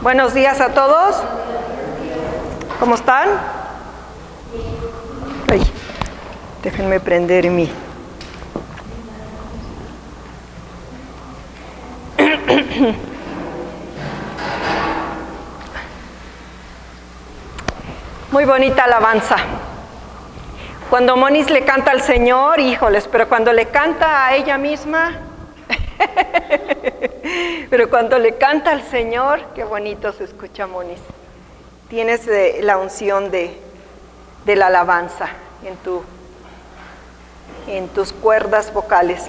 Buenos días a todos. ¿Cómo están? Ay, déjenme prender mi... Muy bonita alabanza. Cuando Monis le canta al Señor, híjoles, pero cuando le canta a ella misma, pero cuando le canta al Señor, qué bonito se escucha, Monis. Tienes la unción de la alabanza en tus cuerdas vocales.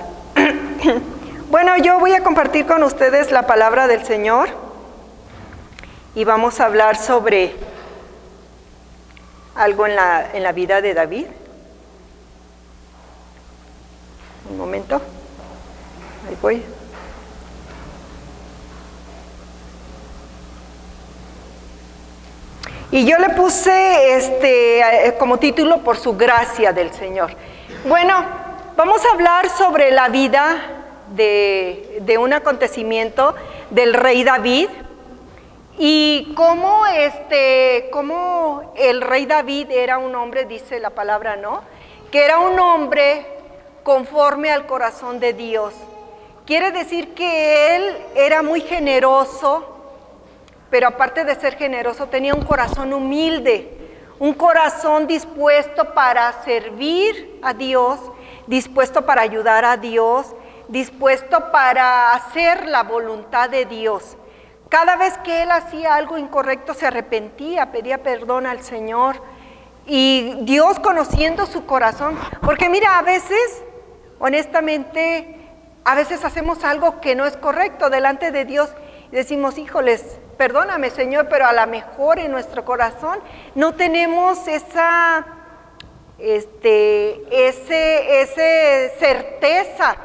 Bueno, yo voy a compartir con ustedes la palabra del Señor y vamos a hablar sobre algo en la vida de David. Un momento, ahí voy. Y yo le puse como título por su gracia del Señor. Bueno, vamos a hablar sobre la vida de un acontecimiento del rey David y cómo el rey David era un hombre, dice la palabra, ¿no? Que era un hombre conforme al corazón de Dios. Quiere decir que él era muy generoso, pero aparte de ser generoso, tenía un corazón humilde, un corazón dispuesto para servir a Dios, dispuesto para ayudar a Dios, dispuesto para hacer la voluntad de Dios. Cada vez que él hacía algo incorrecto se arrepentía, pedía perdón al Señor. Y Dios, conociendo su corazón, porque mira, a veces, honestamente, a veces hacemos algo que no es correcto delante de Dios y decimos, híjoles, perdóname, Señor, pero a lo mejor en nuestro corazón no tenemos esa certeza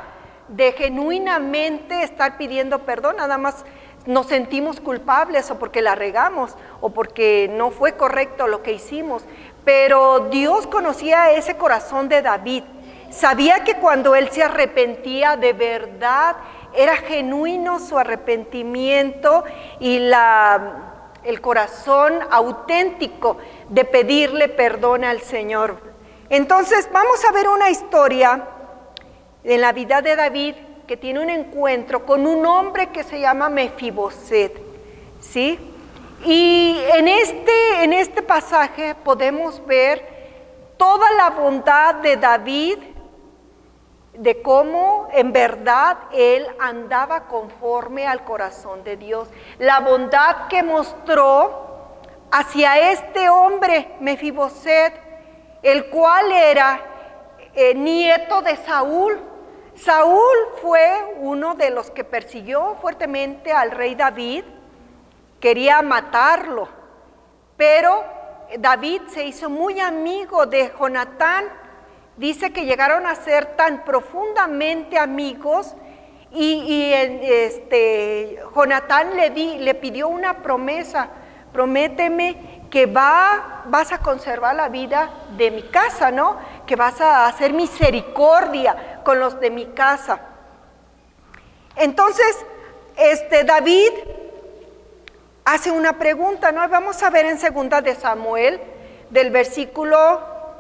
de genuinamente estar pidiendo perdón. Nada más nos sentimos culpables o porque la regamos o porque no fue correcto lo que hicimos. Pero Dios conocía ese corazón de David. Sabía que cuando él se arrepentía de verdad, era genuino su arrepentimiento y el corazón auténtico de pedirle perdón al Señor. Entonces vamos a ver una historia en la vida de David que tiene un encuentro con un hombre que se llama Mefiboset, ¿sí? Y en este pasaje podemos ver toda la bondad de David, de cómo en verdad él andaba conforme al corazón de Dios. La bondad que mostró hacia este hombre, Mefiboset, el cual era nieto de Saúl. Saúl fue uno de los que persiguió fuertemente al rey David, quería matarlo, pero David se hizo muy amigo de Jonatán. Dice que llegaron a ser tan profundamente amigos y Jonatán le pidió una promesa: prométeme que vas a conservar la vida de mi casa, ¿no? Que vas a hacer misericordia con los de mi casa. Entonces, David hace una pregunta, ¿no? Vamos a ver en Segunda de Samuel,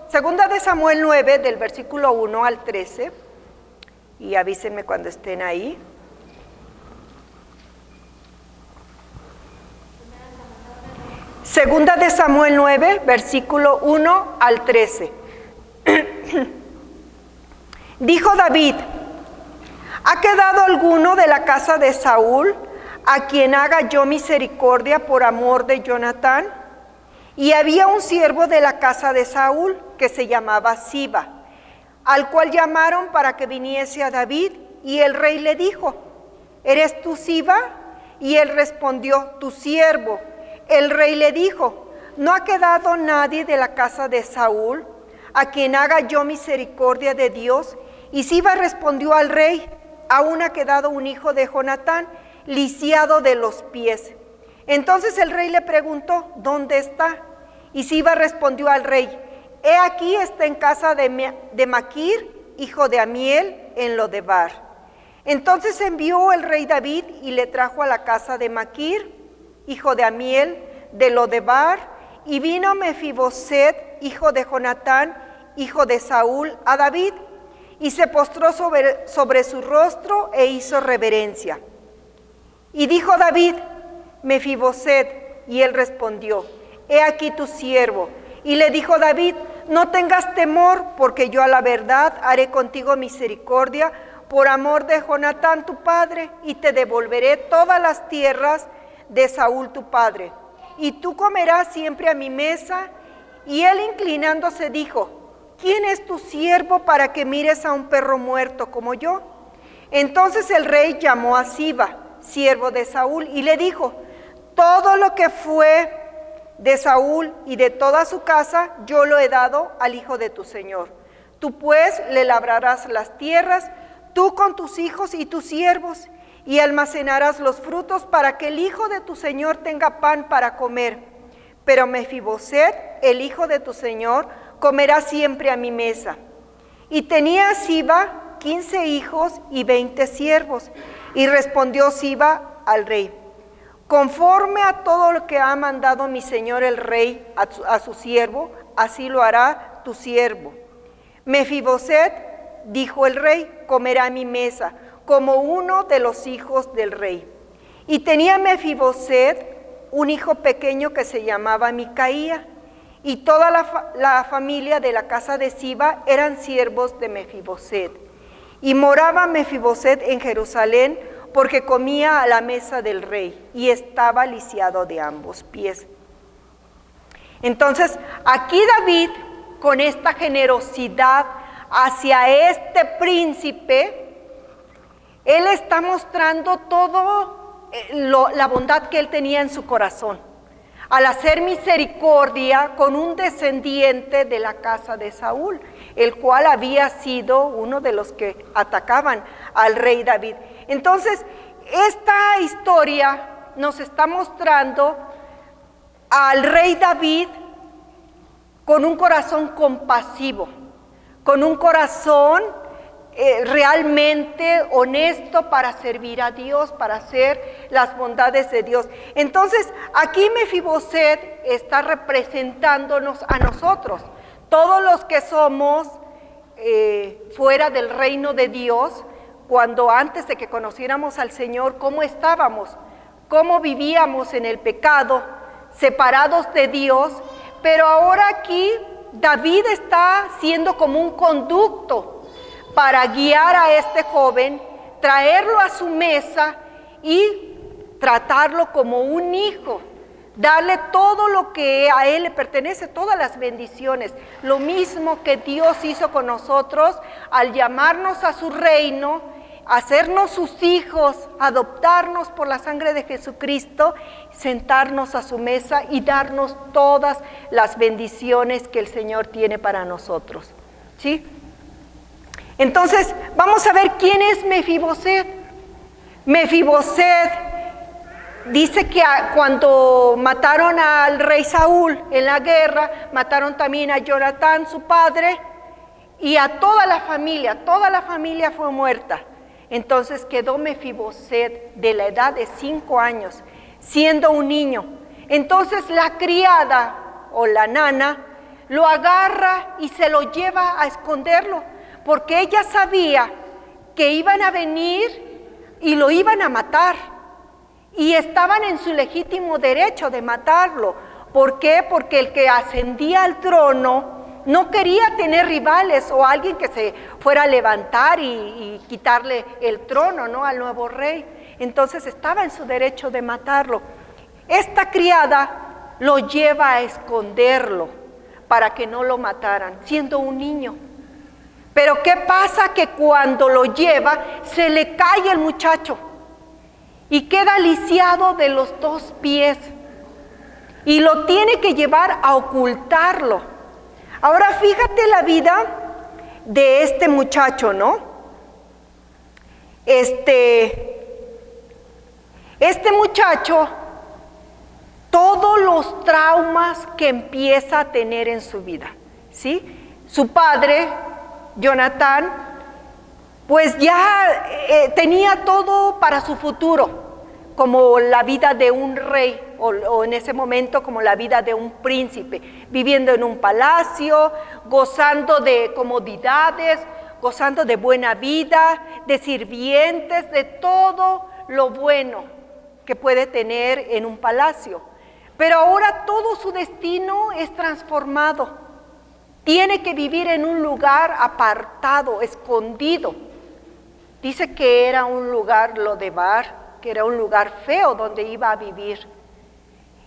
Segunda de Samuel 9, del versículo 1 al 13, y avísenme cuando estén ahí. Segunda de Samuel 9, versículo 1 al 13. Dijo David: ¿ha quedado alguno de la casa de Saúl a quien haga yo misericordia por amor de Jonatán? Y había un siervo de la casa de Saúl que se llamaba Siba, al cual llamaron para que viniese a David, y el rey le dijo: ¿eres tú Siba? Y él respondió: tu siervo. El rey le dijo: ¿no ha quedado nadie de la casa de Saúl a quien haga yo misericordia de Dios? Y Siba respondió al rey: aún ha quedado un hijo de Jonatán, lisiado de los pies. Entonces el rey le preguntó: ¿dónde está? Y Siba respondió al rey: he aquí, está en casa de Maquir, hijo de Amiel, en Lodebar. Entonces envió el rey David y le trajo a la casa de Maquir, hijo de Amiel, de Lodebar, y vino Mefiboset, hijo de Jonatán, hijo de Saúl, a David, y se postró sobre su rostro e hizo reverencia. Y dijo David: Mefiboset, y él respondió: he aquí tu siervo. Y le dijo David: no tengas temor, porque yo a la verdad haré contigo misericordia por amor de Jonatán tu padre, y te devolveré todas las tierras de Saúl tu padre, y tú comerás siempre a mi mesa. Y él, inclinándose, dijo: ¿quién es tu siervo para que mires a un perro muerto como yo? Entonces el rey llamó a Siba, siervo de Saúl, y le dijo: todo lo que fue de Saúl y de toda su casa, yo lo he dado al hijo de tu señor. Tú pues le labrarás las tierras, tú con tus hijos y tus siervos, y almacenarás los frutos para que el hijo de tu señor tenga pan para comer. Pero Mefiboset, el hijo de tu señor, comerá siempre a mi mesa. Y tenía Siba 15 hijos y 20 siervos. Y respondió Siba al rey: conforme a todo lo que ha mandado mi señor el rey a su siervo, así lo hará tu siervo. Mefiboset, dijo el rey, comerá a mi mesa, como uno de los hijos del rey. Y tenía Mefiboset un hijo pequeño que se llamaba Micaía, y toda la familia de la casa de Siba eran siervos de Mefiboset. Y moraba Mefiboset en Jerusalén, porque comía a la mesa del rey, y estaba lisiado de ambos pies. Entonces, aquí David, con esta generosidad hacia este príncipe, él está mostrando todo la bondad que él tenía en su corazón, al hacer misericordia con un descendiente de la casa de Saúl, el cual había sido uno de los que atacaban al rey David. Entonces, esta historia nos está mostrando al rey David con un corazón compasivo, con un corazón realmente honesto para servir a Dios, para hacer las bondades de Dios. Entonces, aquí Mefiboset está representándonos a nosotros, todos los que somos fuera del reino de Dios, cuando antes de que conociéramos al Señor, ¿cómo estábamos? ¿Cómo vivíamos en el pecado, separados de Dios? Pero ahora aquí David está siendo como un conducto para guiar a este joven, traerlo a su mesa y tratarlo como un hijo, darle todo lo que a él le pertenece, todas las bendiciones, lo mismo que Dios hizo con nosotros al llamarnos a su reino, hacernos sus hijos, adoptarnos por la sangre de Jesucristo, sentarnos a su mesa y darnos todas las bendiciones que el Señor tiene para nosotros, ¿sí? Entonces, vamos a ver quién es Mefiboset. Mefiboset dice que cuando mataron al rey Saúl en la guerra, mataron también a Jonatán, su padre, y a toda la familia fue muerta. Entonces quedó Mefiboset de la edad de 5 años, siendo un niño. Entonces la criada o la nana lo agarra y se lo lleva a esconderlo, porque ella sabía que iban a venir y lo iban a matar, y estaban en su legítimo derecho de matarlo. ¿Por qué? Porque el que ascendía al trono no quería tener rivales o alguien que se fuera a levantar y quitarle el trono, ¿no?, al nuevo rey. Entonces estaba en su derecho de matarlo. Esta criada lo lleva a esconderlo para que no lo mataran, siendo un niño. Pero ¿qué pasa? Que cuando lo lleva, se le cae el muchacho y queda lisiado de los 2 pies y lo tiene que llevar a ocultarlo. Ahora fíjate la vida de este muchacho, ¿no? Este muchacho, todos los traumas que empieza a tener en su vida, ¿sí? Su padre, Jonatán, pues ya tenía todo para su futuro. como la vida de un rey, o en ese momento como la vida de un príncipe, viviendo en un palacio, gozando de comodidades, gozando de buena vida, de sirvientes, de todo lo bueno que puede tener en un palacio. Pero ahora todo su destino es transformado. Tiene que vivir en un lugar apartado, escondido. Dice que era un lugar Lodebar, que era un lugar feo donde iba a vivir.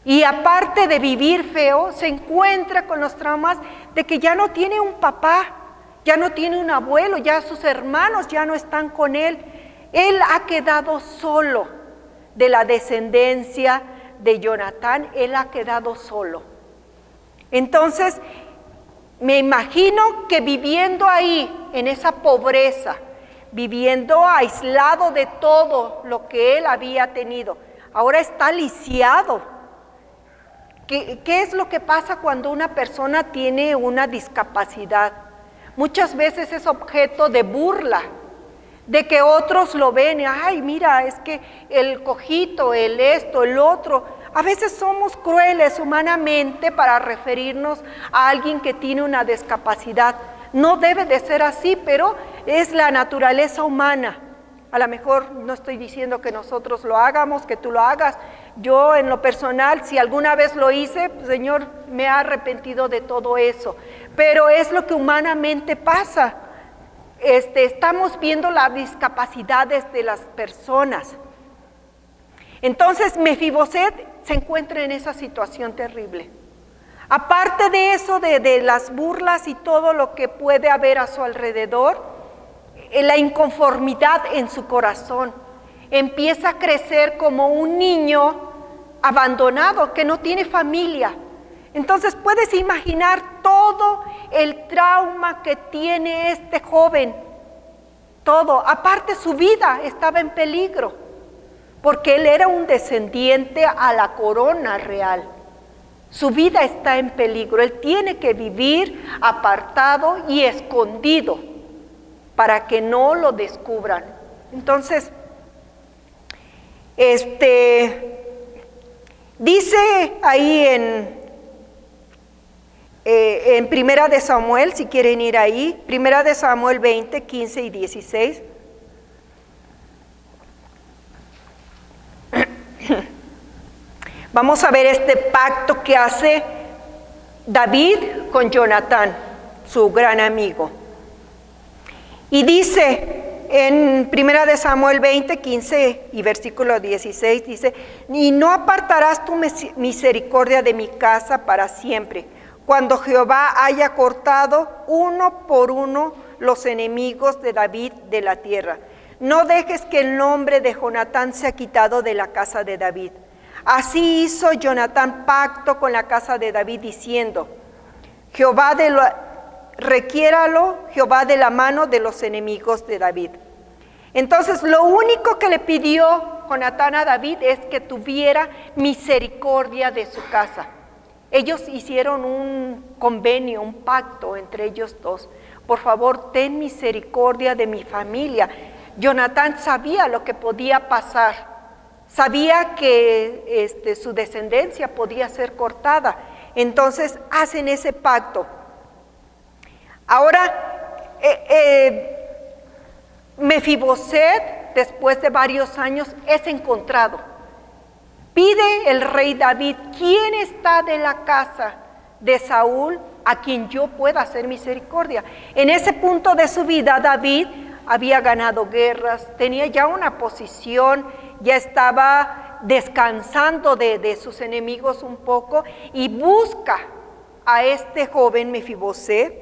Y aparte de vivir feo, se encuentra con los traumas de que ya no tiene un papá, ya no tiene un abuelo, ya sus hermanos ya no están con él. Él ha quedado solo. De la descendencia de Jonatán, él ha quedado solo. Entonces, me imagino que viviendo ahí, en esa pobreza, viviendo aislado de todo lo que él había tenido, ahora está lisiado. ¿Qué es lo que pasa cuando una persona tiene una discapacidad? Muchas veces es objeto de burla, de que otros lo ven, ay, mira, es que el cojito, el esto, el otro. A veces somos crueles humanamente para referirnos a alguien que tiene una discapacidad. No debe de ser así, pero es la naturaleza humana. A lo mejor no estoy diciendo que nosotros lo hagamos, que tú lo hagas. Yo en lo personal, si alguna vez lo hice, Señor, me he arrepentido de todo eso. Pero es lo que humanamente pasa. Estamos viendo las discapacidades de las personas. Entonces Mefiboset se encuentra en esa situación terrible. Aparte de eso, de las burlas y todo lo que puede haber a su alrededor, la inconformidad en su corazón. Empieza a crecer como un niño abandonado, que no tiene familia. Entonces puedes imaginar todo el trauma que tiene este joven. Todo, aparte su vida estaba en peligro, porque él era un descendiente a la corona real. Su vida está en peligro, él tiene que vivir apartado y escondido para que no lo descubran. Entonces, dice ahí en Primera de Samuel, si quieren ir ahí, Primera de Samuel 20, 15 y 16. Vamos a ver este pacto que hace David con Jonatán, su gran amigo. Y dice en Primera de Samuel 20, 15 y versículo 16, dice: y no apartarás tu misericordia de mi casa para siempre, cuando Jehová haya cortado uno por uno los enemigos de David de la tierra. No dejes que el nombre de Jonatán sea quitado de la casa de David. Así hizo Jonatán pacto con la casa de David, diciendo: requiéralo Jehová de la mano de los enemigos de David. Entonces, lo único que le pidió Jonatán a David es que tuviera misericordia de su casa. Ellos hicieron un convenio, un pacto entre ellos dos. Por favor, ten misericordia de mi familia. Jonatán sabía lo que podía pasar. Sabía que su descendencia podía ser cortada. Entonces hacen ese pacto. Ahora, Mefiboset, después de varios años, es encontrado. Pide el rey David: ¿quién está de la casa de Saúl a quien yo pueda hacer misericordia? En ese punto de su vida, David había ganado guerras, tenía ya una posición, ya estaba descansando de sus enemigos un poco, y busca a este joven Mefiboset,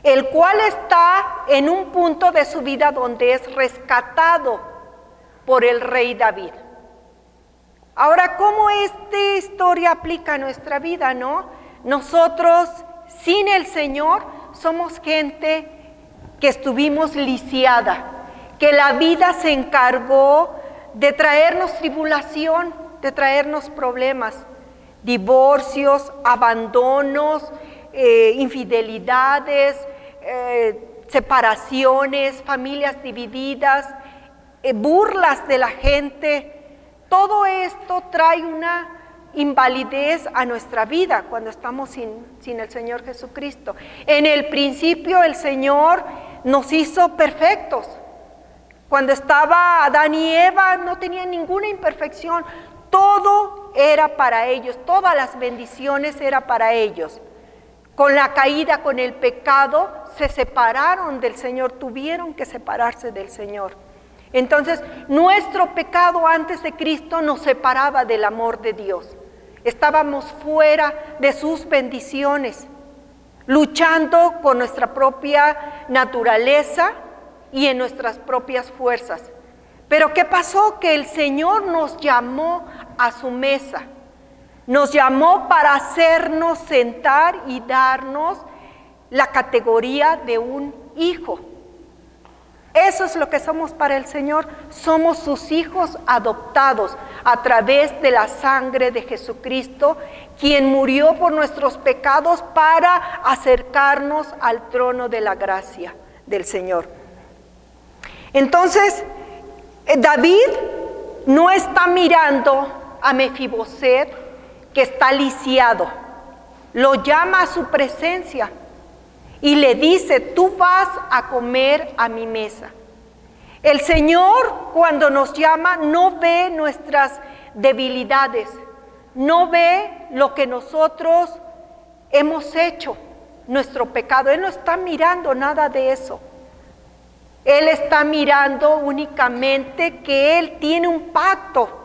el cual está en un punto de su vida donde es rescatado por el rey David. Ahora, ¿cómo esta historia aplica a nuestra vida, no? Nosotros, sin el Señor, somos gente que estuvimos lisiada, que la vida se encargó de traernos tribulación, de traernos problemas, divorcios, abandonos, infidelidades, separaciones, familias divididas. burlas de la gente. Todo esto trae una invalidez a nuestra vida cuando estamos sin el Señor Jesucristo. En el principio el Señor nos hizo perfectos. Cuando estaba Adán y Eva no tenían ninguna imperfección. Todo era para ellos, todas las bendiciones eran para ellos. Con la caída, con el pecado, se separaron del Señor, tuvieron que separarse del Señor. Entonces, nuestro pecado antes de Cristo nos separaba del amor de Dios. Estábamos fuera de sus bendiciones, luchando con nuestra propia naturaleza y en nuestras propias fuerzas. Pero ¿qué pasó? Que el Señor nos llamó a su mesa. Nos llamó para hacernos sentar y darnos la categoría de un hijo. Eso es lo que somos para el Señor. Somos sus hijos adoptados a través de la sangre de Jesucristo, quien murió por nuestros pecados para acercarnos al trono de la gracia del Señor. Entonces, David no está mirando a Mefiboset, que está lisiado. Lo llama a su presencia y le dice: tú vas a comer a mi mesa. El Señor, cuando nos llama, no ve nuestras debilidades, no ve lo que nosotros hemos hecho, nuestro pecado. Él no está mirando nada de eso. Él está mirando únicamente que Él tiene un pacto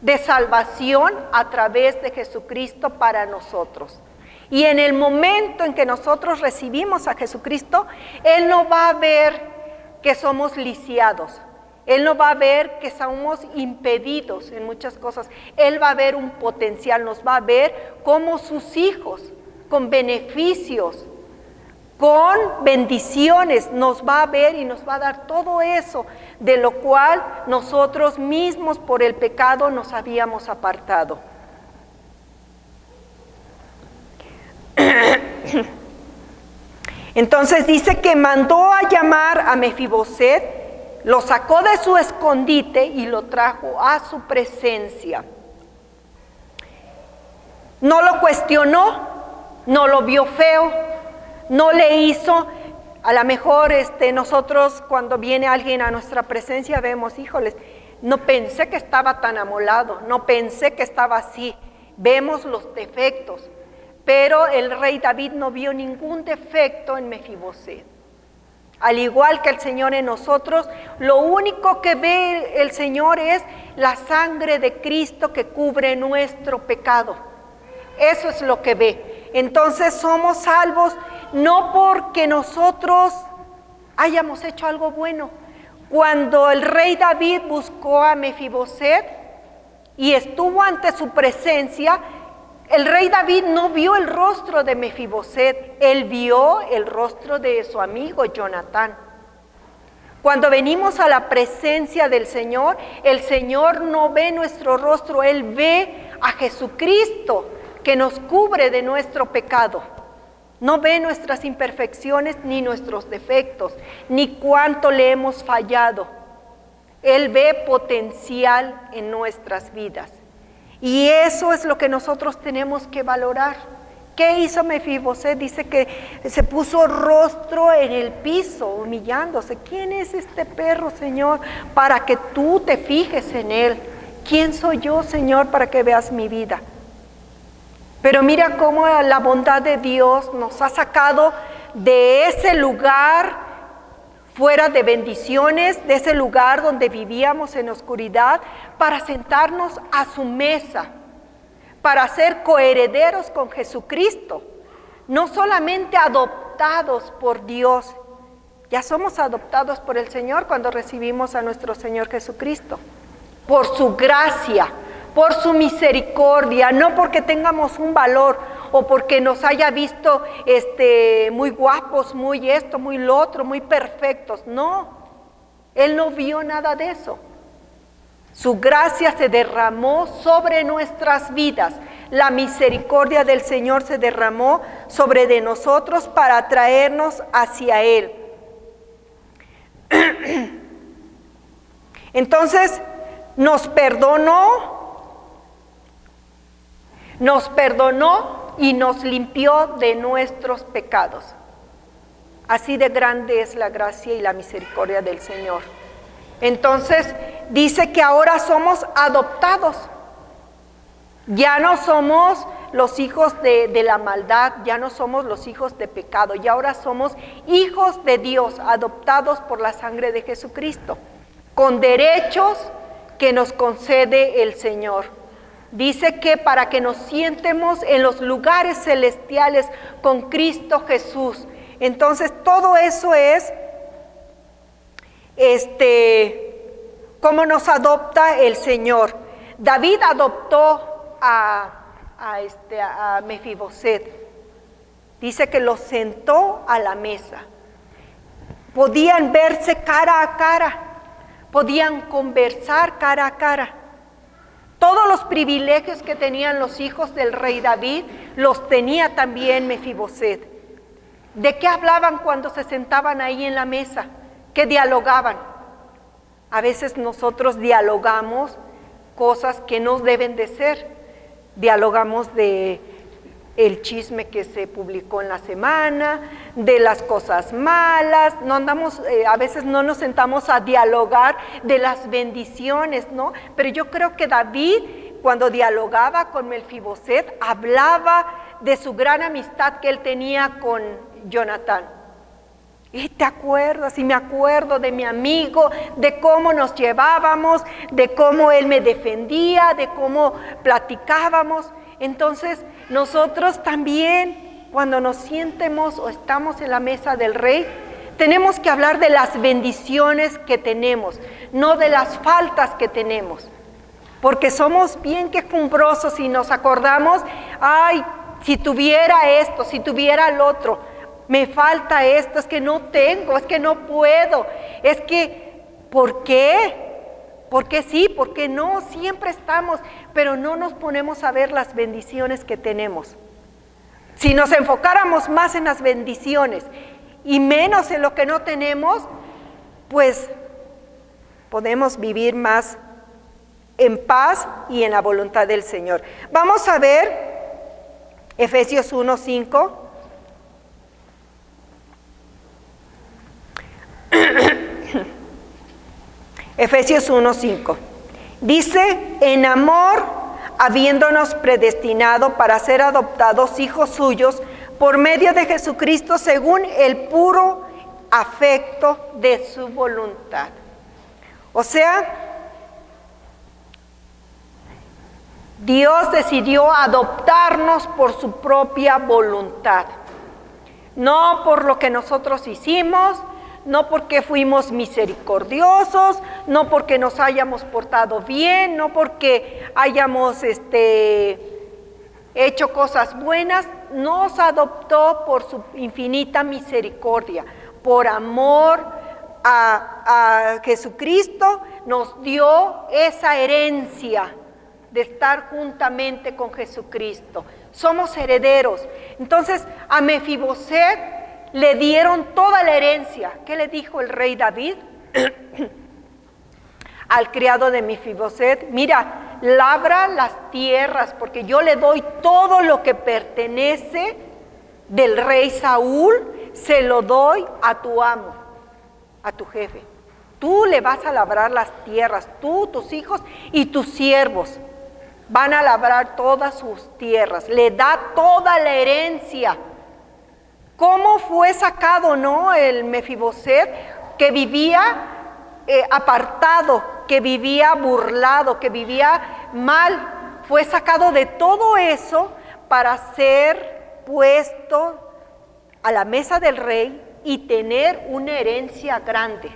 de salvación a través de Jesucristo para nosotros. Y en el momento en que nosotros recibimos a Jesucristo, Él no va a ver que somos lisiados. Él no va a ver que somos impedidos en muchas cosas. Él va a ver un potencial, nos va a ver como sus hijos, con beneficios, con bendiciones, nos va a ver y nos va a dar todo eso de lo cual nosotros mismos por el pecado nos habíamos apartado. Entonces dice que mandó a llamar a Mefiboset, lo sacó de su escondite y lo trajo a su presencia. No lo cuestionó, no lo vio feo, no le hizo. A lo mejor nosotros cuando viene alguien a nuestra presencia vemos, híjoles, no pensé que estaba tan amolado, no pensé que estaba así. Vemos los defectos, pero el rey David no vio ningún defecto en Mefiboset. Al igual que el Señor en nosotros, lo único que ve el Señor es la sangre de Cristo que cubre nuestro pecado. Eso es lo que ve. Entonces somos salvos no porque nosotros hayamos hecho algo bueno. Cuando el rey David buscó a Mefiboset y estuvo ante su presencia, el rey David no vio el rostro de Mefiboset, él vio el rostro de su amigo Jonatán. Cuando venimos a la presencia del Señor, el Señor no ve nuestro rostro, Él ve a Jesucristo que nos cubre de nuestro pecado. No ve nuestras imperfecciones ni nuestros defectos, ni cuánto le hemos fallado. Él ve potencial en nuestras vidas. Y eso es lo que nosotros tenemos que valorar. ¿Qué hizo Mefiboset? Dice que se puso rostro en el piso, humillándose. ¿Quién es este perro, Señor, para que tú te fijes en él? ¿Quién soy yo, Señor, para que veas mi vida? Pero mira cómo la bondad de Dios nos ha sacado de ese lugar fuera de bendiciones, de ese lugar donde vivíamos en oscuridad, para sentarnos a su mesa, para ser coherederos con Jesucristo, no solamente adoptados por Dios, ya somos adoptados por el Señor cuando recibimos a nuestro Señor Jesucristo, por su gracia, por su misericordia, no porque tengamos un valor o porque nos haya visto muy guapos, muy esto, muy lo otro, muy perfectos. No, Él no vio nada de eso. Su gracia se derramó sobre nuestras vidas. La misericordia del Señor se derramó sobre de nosotros para atraernos hacia Él. Entonces, nos perdonó y nos limpió de nuestros pecados. Así de grande es la gracia y la misericordia del Señor. Entonces, dice que ahora somos adoptados. Ya no somos los hijos de la maldad, ya no somos los hijos de pecado, y ahora somos hijos de Dios, adoptados por la sangre de Jesucristo, con derechos que nos concede el Señor. Dice que para que nos sientemos en los lugares celestiales con Cristo Jesús. Entonces todo eso es cómo nos adopta el Señor. David adoptó a Mefiboset. Dice que lo sentó a la mesa. Podían verse cara a cara, podían conversar cara a cara. Todos los privilegios que tenían los hijos del rey David los tenía también Mefiboset. ¿De qué hablaban cuando se sentaban ahí en la mesa? ¿Qué dialogaban? A veces nosotros dialogamos cosas que no deben de ser. Dialogamos de el chisme que se publicó en la semana, de las cosas malas. No andamos, a veces no nos sentamos a dialogar de las bendiciones, ¿no? Pero yo creo que David, cuando dialogaba con Mefiboset, hablaba de su gran amistad que él tenía con Jonatán. Y te acuerdas, y me acuerdo de mi amigo, de cómo nos llevábamos, de cómo él me defendía, de cómo platicábamos. Entonces nosotros también, cuando nos sientemos o estamos en la mesa del rey, tenemos que hablar de las bendiciones que tenemos, no de las faltas que tenemos. Porque somos bien quejumbrosos y nos acordamos, ay, si tuviera esto, si tuviera el otro, me falta esto, es que no tengo, es que no puedo, es que, ¿por qué? ¿Por qué sí? ¿Por qué no? Siempre estamos, pero no nos ponemos a ver las bendiciones que tenemos. Si nos enfocáramos más en las bendiciones y menos en lo que no tenemos, pues podemos vivir más en paz y en la voluntad del Señor. Vamos a ver Efesios 1:5. Efesios 1:5 dice: en amor, habiéndonos predestinado para ser adoptados hijos suyos por medio de Jesucristo, según el puro afecto de su voluntad. O sea, Dios decidió adoptarnos por su propia voluntad, no por lo que nosotros hicimos, no porque fuimos misericordiosos, no porque nos hayamos portado bien, no porque hayamos hecho cosas buenas. Nos adoptó por su infinita misericordia, por amor a Jesucristo. Nos dio esa herencia de estar juntamente con Jesucristo. Somos herederos. Entonces a Mefiboset le dieron toda la herencia. ¿Qué le dijo el rey David al criado de Mefiboset? Mira, labra las tierras, porque yo le doy todo lo que pertenece del rey Saúl, se lo doy a tu amo, a tu jefe. Tú le vas a labrar las tierras, tú, tus hijos y tus siervos van a labrar todas sus tierras. Le da toda la herencia. ¿Cómo fue sacado, no, el Mefiboset, que vivía apartado, que vivía burlado, que vivía mal? Fue sacado de todo eso para ser puesto a la mesa del rey y tener una herencia grande.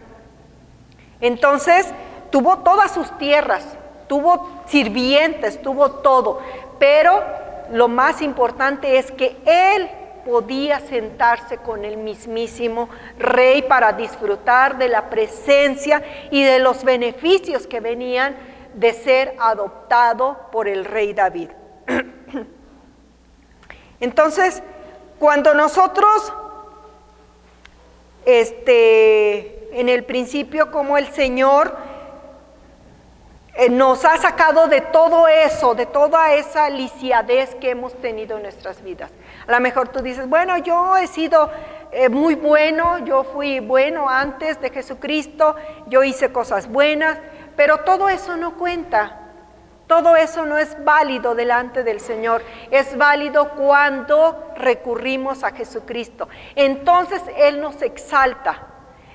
Entonces tuvo todas sus tierras, tuvo sirvientes, tuvo todo, pero lo más importante es que él podía sentarse con el mismísimo rey para disfrutar de la presencia y de los beneficios que venían de ser adoptado por el rey David. Entonces, cuando nosotros, en el principio, como el Señor nos ha sacado de todo eso, de toda esa lisiadez que hemos tenido en nuestras vidas. A lo mejor tú dices, bueno, yo he sido muy bueno, yo fui bueno antes de Jesucristo, yo hice cosas buenas, pero todo eso no cuenta. Todo eso no es válido delante del Señor. Es válido cuando recurrimos a Jesucristo. Entonces Él nos exalta.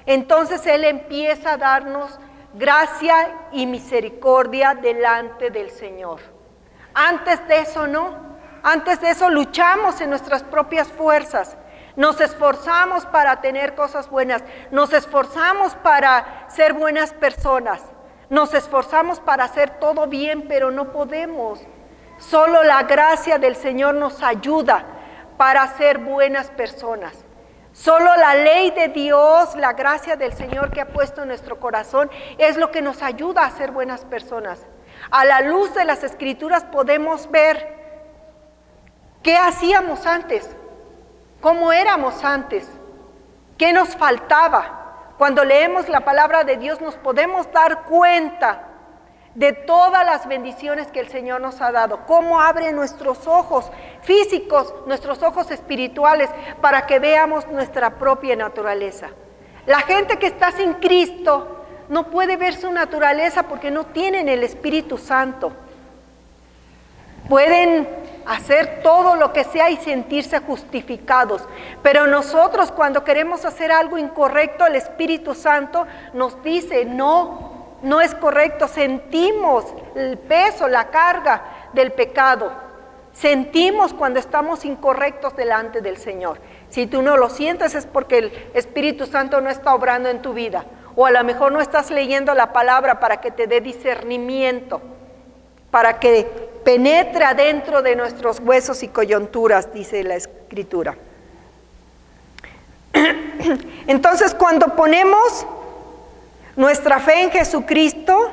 Entonces Él empieza a darnos gracia y misericordia delante del Señor. Antes de eso no. Antes de eso luchamos en nuestras propias fuerzas. Nos esforzamos para tener cosas buenas. Nos esforzamos para ser buenas personas. Nos esforzamos para hacer todo bien, pero no podemos. Solo la gracia del Señor nos ayuda para ser buenas personas. Solo la ley de Dios, la gracia del Señor que ha puesto en nuestro corazón, es lo que nos ayuda a ser buenas personas. A la luz de las Escrituras podemos ver qué hacíamos antes, cómo éramos antes, qué nos faltaba. Cuando leemos la palabra de Dios nos podemos dar cuenta de todas las bendiciones que el Señor nos ha dado, cómo abre nuestros ojos físicos, nuestros ojos espirituales, para que veamos nuestra propia naturaleza. La gente que está sin Cristo no puede ver su naturaleza porque no tienen el Espíritu Santo. Pueden hacer todo lo que sea y sentirse justificados, pero nosotros cuando queremos hacer algo incorrecto, el Espíritu Santo nos dice, no es correcto. Sentimos el peso, la carga del pecado. Sentimos cuando estamos incorrectos delante del Señor. Si tú no lo sientes es porque el Espíritu Santo no está obrando en tu vida, o a lo mejor no estás leyendo la palabra para que te dé discernimiento, para que penetre adentro de nuestros huesos y coyunturas, dice la Escritura. Entonces, cuando ponemos nuestra fe en Jesucristo,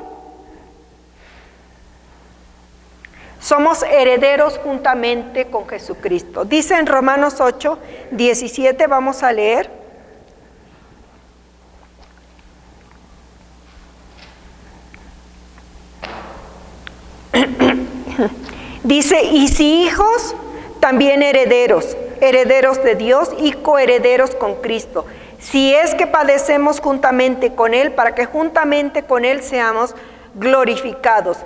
somos herederos juntamente con Jesucristo. Dice en Romanos 8, 17, vamos a leer. Dice, y si hijos, también herederos, herederos de Dios y coherederos con Cristo, si es que padecemos juntamente con Él, para que juntamente con Él seamos glorificados.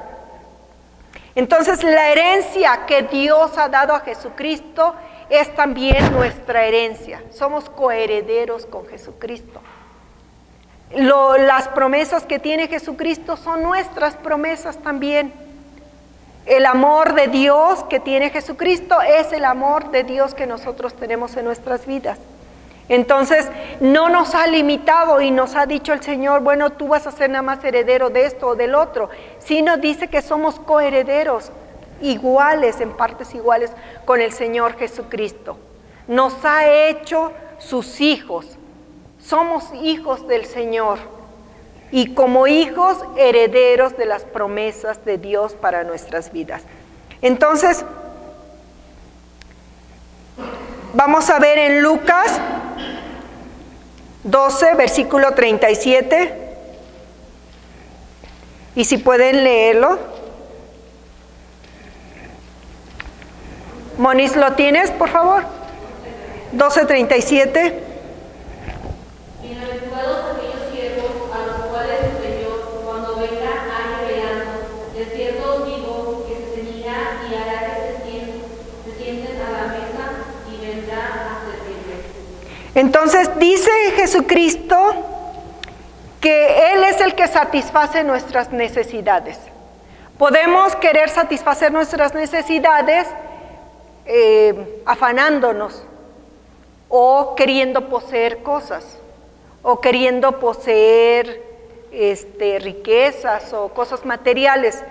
Entonces, la herencia que Dios ha dado a Jesucristo es también nuestra herencia. Somos coherederos con Jesucristo. Las promesas que tiene Jesucristo son nuestras promesas también. El amor de Dios que tiene Jesucristo es el amor de Dios que nosotros tenemos en nuestras vidas. Entonces, no nos ha limitado y nos ha dicho el Señor, bueno, tú vas a ser nada más heredero de esto o del otro, sino dice que somos coherederos iguales, en partes iguales, con el Señor Jesucristo. Nos ha hecho sus hijos, somos hijos del Señor. Y como hijos, herederos de las promesas de Dios para nuestras vidas. Entonces, vamos a ver en Lucas 12, versículo 37. Y si pueden leerlo. Moniz, ¿lo tienes, por favor? 12:37. Entonces dice Jesucristo que Él es el que satisface nuestras necesidades. Podemos querer satisfacer nuestras necesidades afanándonos o queriendo poseer cosas o queriendo poseer riquezas o cosas materiales,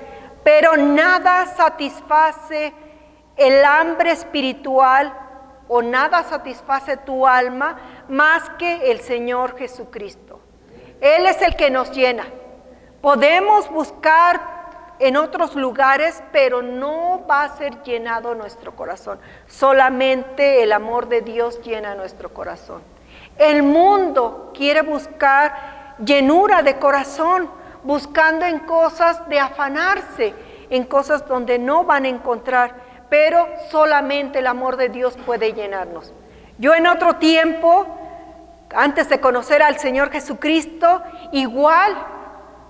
pero nada satisface el hambre espiritual o nada satisface tu alma más que el Señor Jesucristo. Él es el que nos llena. Podemos buscar en otros lugares, pero no va a ser llenado nuestro corazón. Solamente el amor de Dios llena nuestro corazón. El mundo quiere buscar llenura de corazón, buscando en cosas de afanarse, en cosas donde no van a encontrar, pero solamente el amor de Dios puede llenarnos. Yo en otro tiempo, antes de conocer al Señor Jesucristo, igual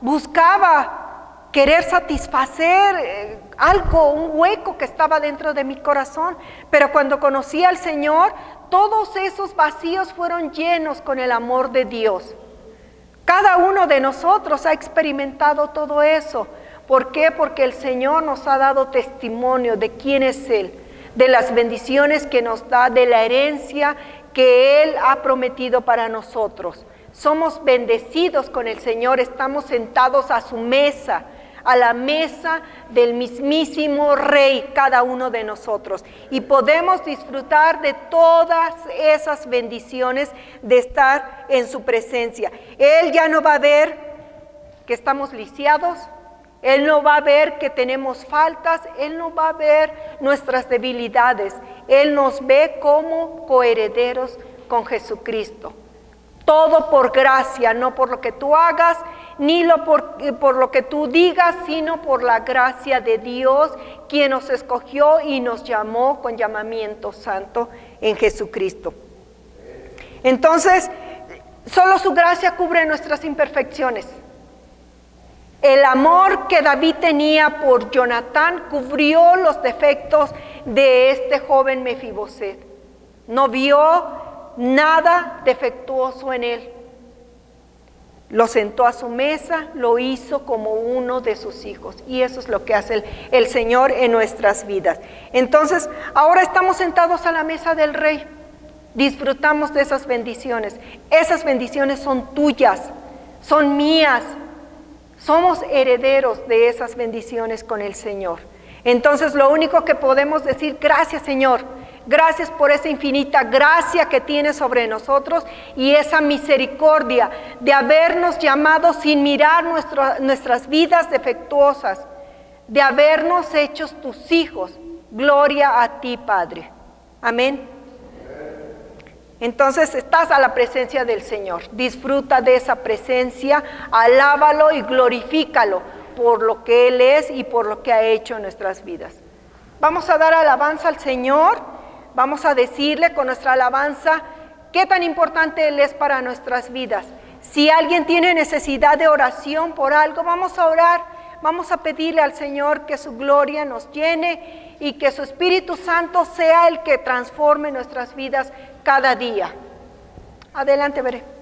buscaba querer satisfacer algo, un hueco que estaba dentro de mi corazón, pero cuando conocí al Señor, todos esos vacíos fueron llenos con el amor de Dios. Cada uno de nosotros ha experimentado todo eso. ¿Por qué? Porque el Señor nos ha dado testimonio de quién es Él, de las bendiciones que nos da, de la herencia que Él ha prometido para nosotros. Somos bendecidos con el Señor, estamos sentados a su mesa, a la mesa del mismísimo Rey, cada uno de nosotros. Y podemos disfrutar de todas esas bendiciones de estar en su presencia. Él ya no va a ver que estamos lisiados, Él no va a ver que tenemos faltas, Él no va a ver nuestras debilidades. Él nos ve como coherederos con Jesucristo. Todo por gracia, no por lo que tú hagas, ni por lo que tú digas, sino por la gracia de Dios, quien nos escogió y nos llamó con llamamiento santo en Jesucristo. Entonces, solo su gracia cubre nuestras imperfecciones. El amor que David tenía por Jonatán cubrió los defectos de este joven Mefiboset. No vio nada defectuoso en él. Lo sentó a su mesa, lo hizo como uno de sus hijos. Y eso es lo que hace el Señor en nuestras vidas. Entonces, ahora estamos sentados a la mesa del Rey. Disfrutamos de esas bendiciones. Esas bendiciones son tuyas, son mías. Somos herederos de esas bendiciones con el Señor. Entonces, lo único que podemos decir, gracias Señor, gracias por esa infinita gracia que tienes sobre nosotros y esa misericordia de habernos llamado sin mirar nuestras vidas defectuosas, de habernos hecho tus hijos. Gloria a ti, Padre. Amén. Entonces estás a la presencia del Señor, disfruta de esa presencia, alábalo y glorifícalo por lo que Él es y por lo que ha hecho en nuestras vidas. Vamos a dar alabanza al Señor, vamos a decirle con nuestra alabanza qué tan importante Él es para nuestras vidas. Si alguien tiene necesidad de oración por algo, vamos a orar, vamos a pedirle al Señor que su gloria nos llene y que su Espíritu Santo sea el que transforme nuestras vidas cada día. Adelante, Veré.